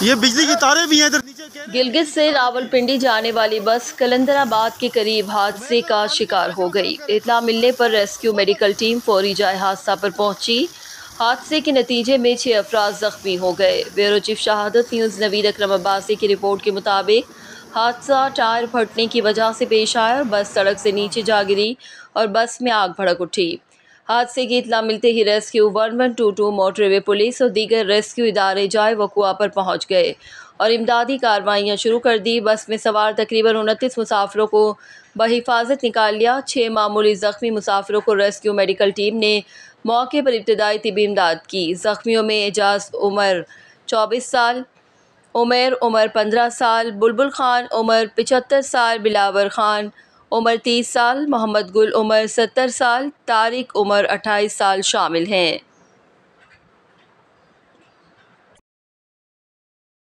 ये बिजली की तारें भी हैं इधर नीचे। गिलगित से रावलपिंडी जाने वाली बस कलंदराबाद के करीब हादसे का शिकार हो गई। इत्तला मिलने पर रेस्क्यू मेडिकल टीम फौरी जाए हादसा पर पहुंची। हादसे के नतीजे में 6 अफराद जख्मी हो गए। ब्यूरो चीफ शहादत न्यूज़ नवीद अकरम अब्बासी की रिपोर्ट के मुताबिक हादसा टायर फटने की वजह से पेश आया और बस सड़क से नीचे जा गिरी और बस में आग भड़क उठी। हादसे की इत्तला मिलते ही रेस्क्यू 1122 मोटरवे पुलिस और दीगर रेस्क्यू इदारे जाए वक़ुआ पर पहुंच गए और इमदादी कार्रवाइयाँ शुरू कर दी। बस में सवार तकरीबन 29 मुसाफिरों को बहिफाजत निकाल लिया। 6 मामूली ज़ख्मी मुसाफिरों को रेस्क्यू मेडिकल टीम ने मौके पर इब्तदाई तिबी इमदाद की। ज़ख्मियों में एजाज उमर 24 साल, उमर 15 साल, बुलबुल खान उमर 75 साल, बिलावर खान उमर 30 साल, मोहम्मद गुल उमर 70 साल, तारिक उमर 28 साल शामिल हैं।